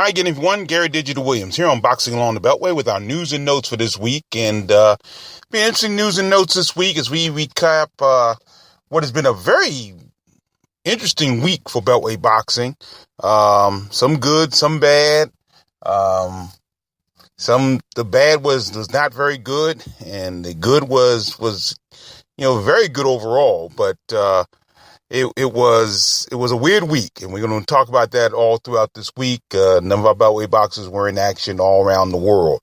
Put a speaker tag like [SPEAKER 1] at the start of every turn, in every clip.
[SPEAKER 1] Hi again, everyone. Gary Digital Williams here on Boxing Along the Beltway with our news and notes for this week. And be interesting news and notes this week as we recap what has been a very interesting week for Beltway boxing. Some good, some bad. The bad was not very good, and the good was very good overall. But It was a weird week, and we're going to talk about that all throughout this week. None of our Beltway boxers were in action all around the world.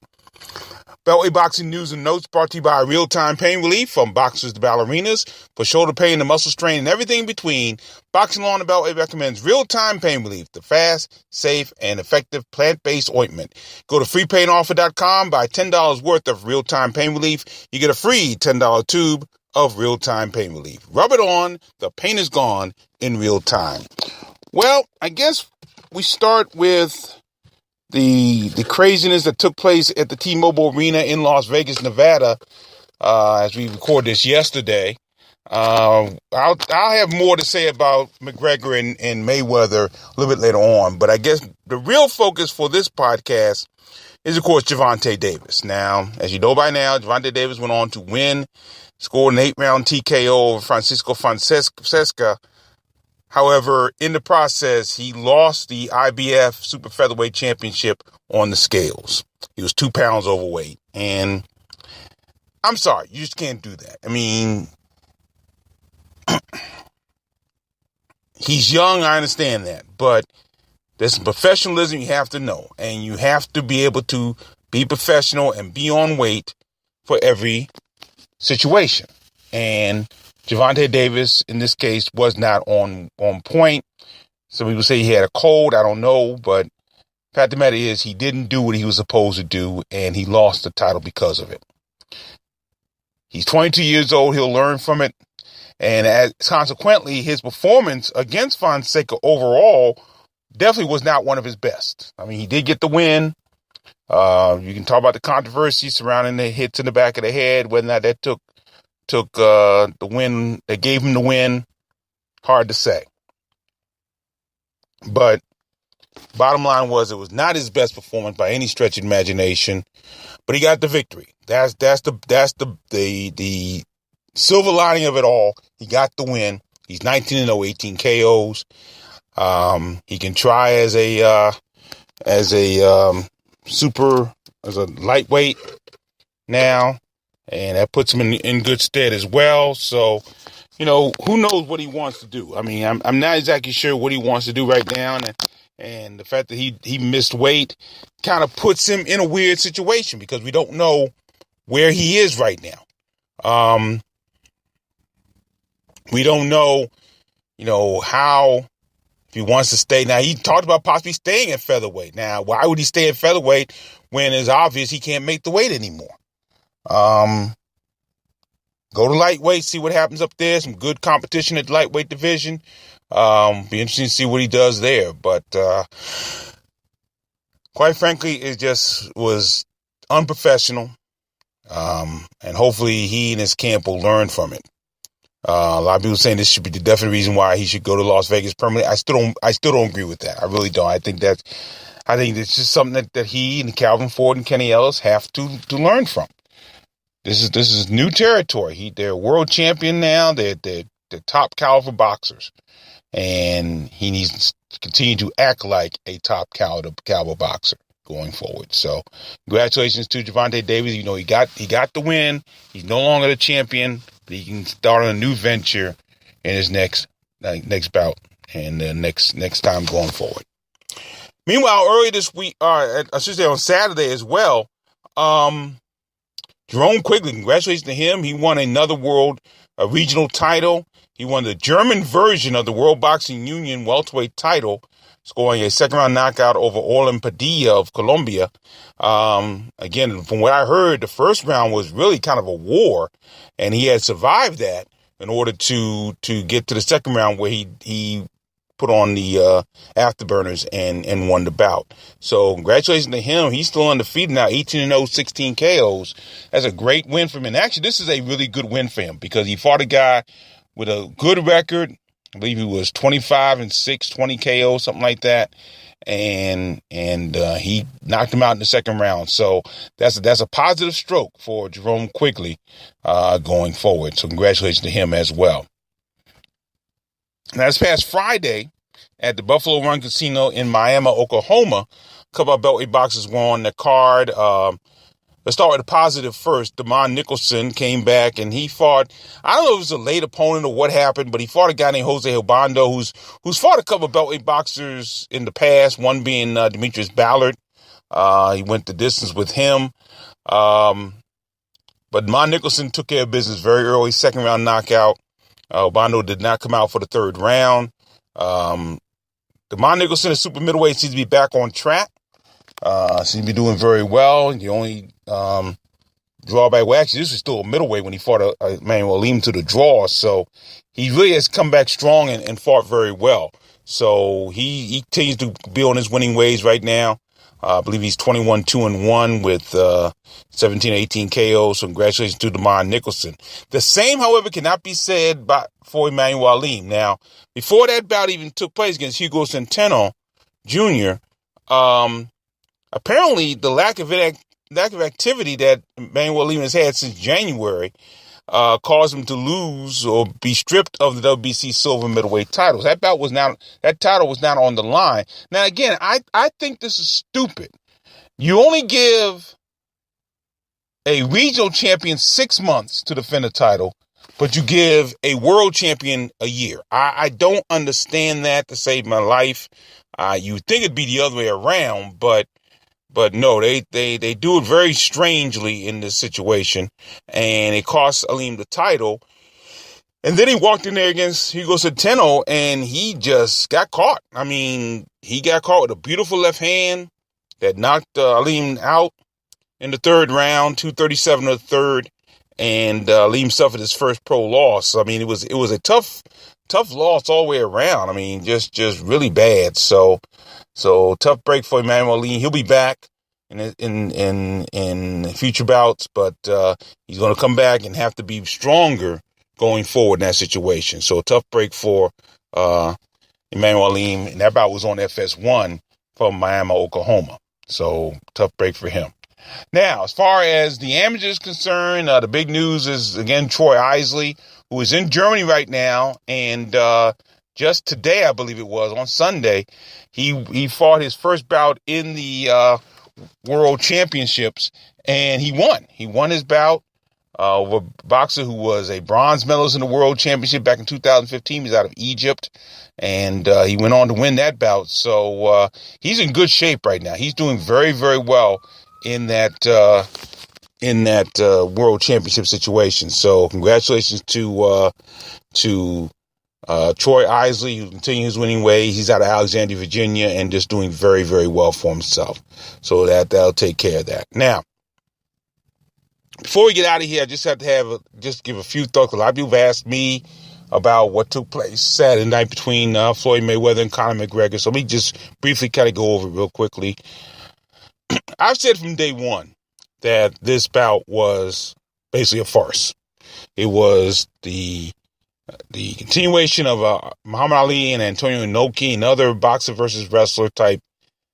[SPEAKER 1] Beltway boxing news and notes brought to you by Real-Time Pain Relief, from boxers to ballerinas, for shoulder pain and muscle strain and everything in between. Boxing Along the Beltway recommends Real-Time Pain Relief, the fast, safe, and effective plant-based ointment. Go to freepainoffer.com, buy $10 worth of Real-Time Pain Relief. You get a free $10 tube of Real-Time Pain Relief. Rub it on, the pain is gone in real time. Well, I guess we start with the craziness that took place at the T-Mobile Arena in Las Vegas, Nevada, as we recorded this yesterday. I'll have more to say about McGregor and Mayweather a little bit later on, but I guess the real focus for this podcast is, of course, Gervonta Davis. Now, as you know by now, Gervonta Davis went on to win, scored an 8-round TKO over Francisco Fonseca. However, in the process, he lost the IBF Super Featherweight Championship on the scales. He was 2 pounds overweight. And I'm sorry, you just can't do that. I mean, he's young, I understand that. But there's some professionalism you have to know. And you have to be able to be professional and be on weight for every situation. And Gervonta Davis, in this case, was not on point. Some people say he had a cold. I don't know. But the fact of the matter is, he didn't do what he was supposed to do, and he lost the title because of it. He's 22 years old. He'll learn from it. And consequently, his performance against Fonseca overall definitely was not one of his best. I mean, he did get the win. You can talk about the controversy surrounding the hits in the back of the head, whether or not that took the win, that gave him the win. Hard to say. But bottom line was, it was not his best performance by any stretch of imagination, but he got the victory. That's the silver lining of it all. He got the win. He's 19-0, 18 KOs. He can try as a lightweight now, and that puts him in good stead as well. So, who knows what he wants to do? I mean, I'm not exactly sure what he wants to do right now, and the fact that he missed weight kind of puts him in a weird situation, because we don't know where he is right now. We don't know, how, if he wants to stay. Now, he talked about possibly staying at featherweight. Now, why would he stay at featherweight when it's obvious he can't make the weight anymore? Go to lightweight, see what happens up there. Some good competition at the lightweight division. Be interesting to see what he does there. But quite frankly, it just was unprofessional. And hopefully he and his camp will learn from it. A lot of people saying this should be the definite reason why he should go to Las Vegas permanently. I still don't agree with that. I really don't. I think it's just something that he and Calvin Ford and Kenny Ellis have to learn from. This is new territory. They're world champion now. They're top caliber boxers, and he needs to continue to act like a top caliber boxer going forward. So, congratulations to Gervonta Davis. He got the win. He's no longer the champion, but he can start on a new venture in his next bout and the next time going forward. Meanwhile, earlier this week, I should say on Saturday as well, Jerome Quigley, congratulations to him. He won another regional title. He won the German version of the World Boxing Union welterweight title, scoring a second-round knockout over Orlin Padilla of Colombia. Again, from what I heard, the first round was really kind of a war, and he had survived that in order to get to the second round, where he put on the afterburners and won the bout. So congratulations to him. He's still undefeated now, 18-0, 16 KOs. That's a great win for him. And actually, this is a really good win for him, because he fought a guy with a good record, I believe he was 25-6, 20 KO, something like that. And he knocked him out in the second round. So that's a positive stroke for Jerome Quigley going forward. So congratulations to him as well. Now, this past Friday at the Buffalo Run Casino in Miami, Oklahoma, a couple of Beltway boxers were on the card. Let's start with the positive first. Nicholson came back and he fought, I don't know if it was a late opponent or what happened, but he fought a guy named Jose Obando, who's fought a couple of Beltway boxers in the past, one being Demetrius Ballard. He went the distance with him. But Nicholson took care of business very early, second round knockout. Obando did not come out for the third round. Nicholson is super middleweight, seems to be back on track. Seems to be doing very well. The only drawback, well, actually, this was still a middleweight when he fought Emmanuel Aleem to the draw. So he really has come back strong and fought very well. So he continues to be on his winning ways right now. I believe he's 21-2-1 with 17-18 KOs. So congratulations to Nicholson. The same, however, cannot be said for Emmanuel Aleem. Now, before that bout even took place against Hugo Centeno Jr., apparently the lack of activity that Emmanuel Aleem has had since January caused him to lose or be stripped of the WBC silver middleweight titles. That title was not on the line. Now, again, I think this is stupid. You only give a regional champion 6 months to defend a title, but you give a world champion a year. I don't understand that to save my life. You would think it'd be the other way around, but no, they do it very strangely in this situation, and it cost Aleem the title. And then he walked in there against Hugo Centeno, and he just got caught. I mean, he got caught with a beautiful left hand that knocked Aleem out in the third round, 2:37 of the third, and Aleem suffered his first pro loss. I mean, it was a tough loss all the way around. I mean, just really bad. So tough break for Emmanuel Aleem. He'll be back in future bouts, but he's going to come back and have to be stronger going forward in that situation. So a tough break for Emmanuel Aleem, and that bout was on FS1 from Miami, Oklahoma. So tough break for him. Now, as far as the amateur is concerned, the big news is, again, Troy Isley, who is in Germany right now, and just today, I believe it was, on Sunday, he fought his first bout in the World Championships, and he won. He won his bout over a boxer who was a bronze medalist in the World Championship back in 2015. He's out of Egypt, and he went on to win that bout. So he's in good shape right now. He's doing very, very well in that World Championship situation. So congratulations to Troy Isley, who continues his winning ways. He's out of Alexandria, Virginia, and just doing very, very well for himself. So that'll take care of that. Now, before we get out of here, I just have to give a few thoughts. A lot of people have asked me about what took place Saturday night between Floyd Mayweather and Conor McGregor. So let me just briefly kind of go over it real quickly. I've said from day one that this bout was basically a farce. It was the continuation of Muhammad Ali and Antonio Inoki and other boxer versus wrestler type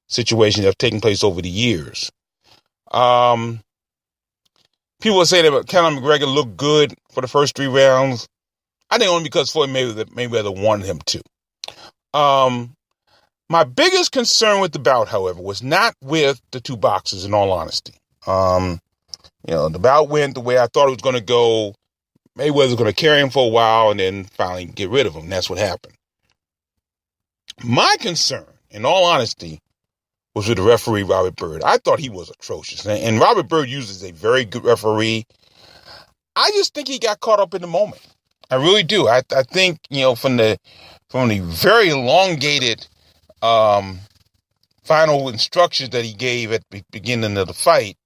[SPEAKER 1] situations that have taken place over the years. People say that Conor McGregor looked good for the first 3 rounds. I think only because Floyd Mayweather wanted him to. My biggest concern with the bout, however, was not with the two boxers, in all honesty. The bout went the way I thought it was going to go. Mayweather was going to carry him for a while and then finally get rid of him. That's what happened. My concern, in all honesty, was with the referee, Robert Byrd. I thought he was atrocious. And Robert Byrd uses a very good referee. I just think he got caught up in the moment. I really do. I think, from the very elongated final instructions that he gave at the beginning of the fight,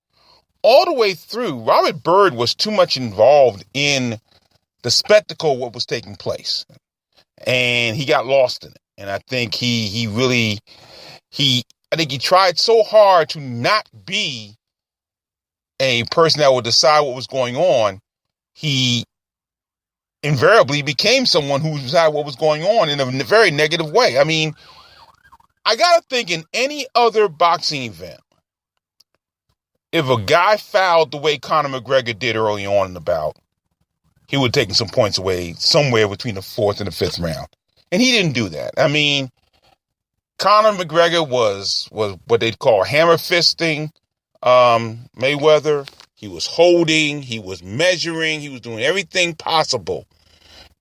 [SPEAKER 1] all the way through, Robert Byrd was too much involved in the spectacle of what was taking place. And he got lost in it. And I think he tried so hard to not be a person that would decide what was going on. He invariably became someone who decided what was going on in a very negative way. I mean, I got to think in any other boxing event, if a guy fouled the way Conor McGregor did early on in the bout, he would have taken some points away somewhere between the fourth and the fifth round. And he didn't do that. I mean, Conor McGregor was what they'd call hammer fisting Mayweather. He was holding, he was measuring, he was doing everything possible.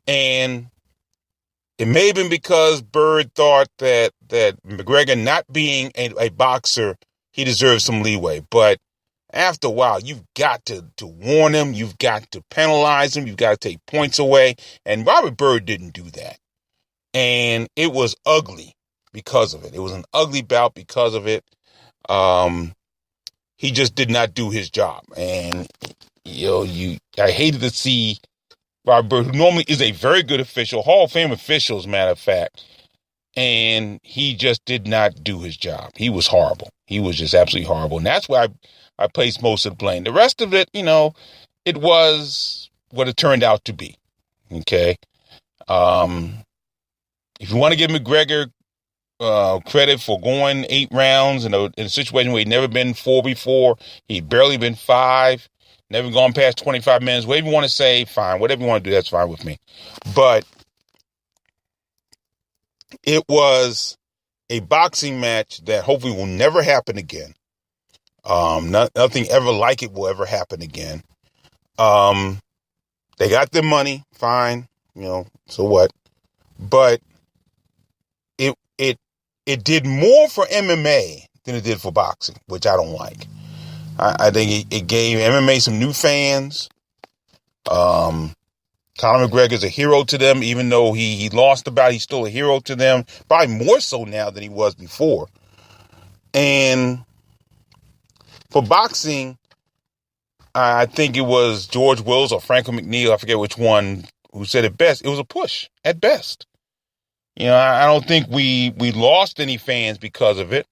[SPEAKER 1] And it may have been because Bird thought that McGregor not being a boxer, he deserved some leeway. But after a while, you've got to warn him. You've got to penalize him. You've got to take points away. And Robert Byrd didn't do that. And it was ugly because of it. It was an ugly bout because of it. He just did not do his job. And, I hated to see Robert Byrd, who normally is a very good official, Hall of Fame official, as a matter of fact, and he just did not do his job. He was horrible. He was just absolutely horrible. And that's why I place most of the blame. The rest of it, it was what it turned out to be. Okay. If you want to give McGregor credit for going 8 rounds in a situation where he'd never been 4 before, he'd barely been 5, never gone past 25 minutes, whatever you want to say, fine. Whatever you want to do, that's fine with me. But it was a boxing match that hopefully will never happen again. Nothing ever like it will ever happen again. They got their money, fine, so what? But it did more for MMA than it did for boxing, which I don't like. I think it gave MMA some new fans. Conor McGregor's a hero to them, even though he lost the bout. He's still a hero to them, probably more so now than he was before. And for boxing, I think it was George Wills or Franklin McNeil, I forget which one, who said it best. It was a push at best. I don't think we lost any fans because of it,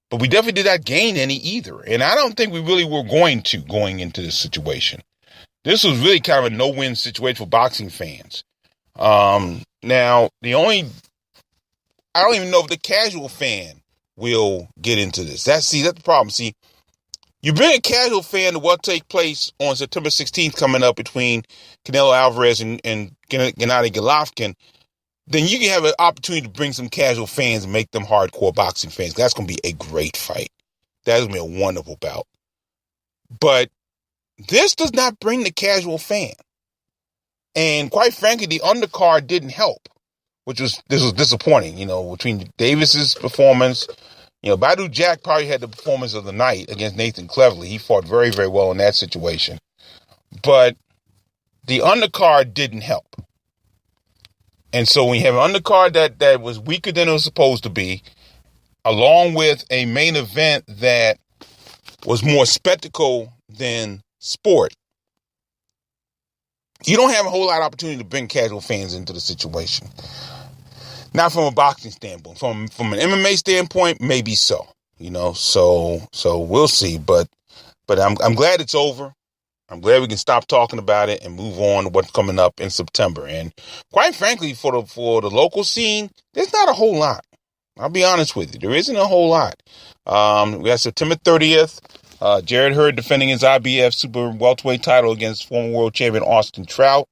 [SPEAKER 1] but we definitely did not gain any either. And I don't think we really were going into this situation. This was really kind of a no-win situation for boxing fans. Now, I don't even know if the casual fan will get into this. That's the problem. See, you bring a casual fan to what take place on September 16th coming up between Canelo Alvarez and Gennady Golovkin, then you can have an opportunity to bring some casual fans and make them hardcore boxing fans. That's going to be a great fight. That's going to be a wonderful bout. But this does not bring the casual fan. And quite frankly, the undercard didn't help, this was disappointing, between Davis's performance. Badu Jack probably had the performance of the night against Nathan Cleverly. He fought very, very well in that situation. But the undercard didn't help. And so when you have an undercard that was weaker than it was supposed to be, along with a main event that was more spectacle than sport, you don't have a whole lot of opportunity to bring casual fans into the situation. Not from a boxing standpoint. From an MMA standpoint, maybe so. So we'll see. But I'm glad it's over. I'm glad we can stop talking about it and move on to what's coming up in September. And quite frankly, for the local scene, there's not a whole lot. I'll be honest with you. There isn't a whole lot. We got September 30th. Jared Hurd defending his IBF Super Welterweight title against former world champion Austin Trout.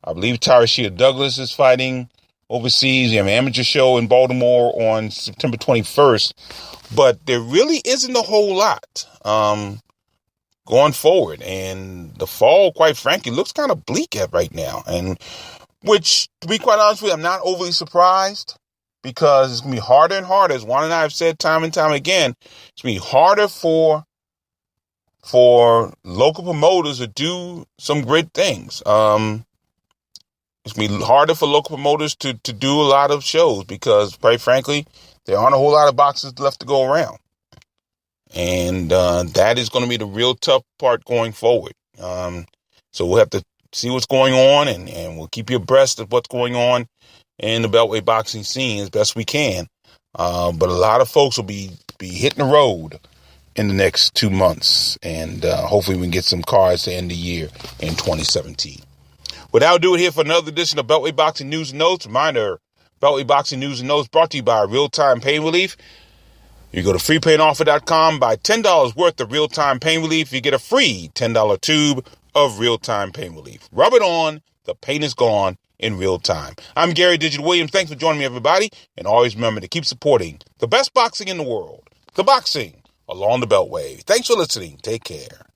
[SPEAKER 1] I believe Tyreshia Douglas is fighting overseas. You have an amateur show in Baltimore on September 21st. But there really isn't a whole lot going forward. And the fall, quite frankly, looks kind of bleak right now. And which, to be quite honest with you, I'm not overly surprised, because it's going to be harder and harder. As Juan and I have said time and time again, it's going to be harder for local promoters to do some great things. It's going to be harder for local promoters to do a lot of shows, because, quite frankly, there aren't a whole lot of boxes left to go around. And that is going to be the real tough part going forward. So we'll have to see what's going on, and we'll keep you abreast of what's going on in the Beltway boxing scene as best we can. But a lot of folks will be hitting the road in the next 2 months, and hopefully we can get some cards to end the year in 2017. Without doing here for another edition of Beltway Boxing News and Notes. Reminder, Beltway Boxing News and Notes brought to you by Real-Time Pain Relief. You go to freepainoffer.com, buy $10 worth of Real-Time Pain Relief. You get a free $10 tube of Real-Time Pain Relief. Rub it on. The pain is gone in real time. I'm Gary Digital Williams. Thanks for joining me, everybody. And always remember to keep supporting the best boxing in the world. The boxing along the Beltway. Thanks for listening. Take care.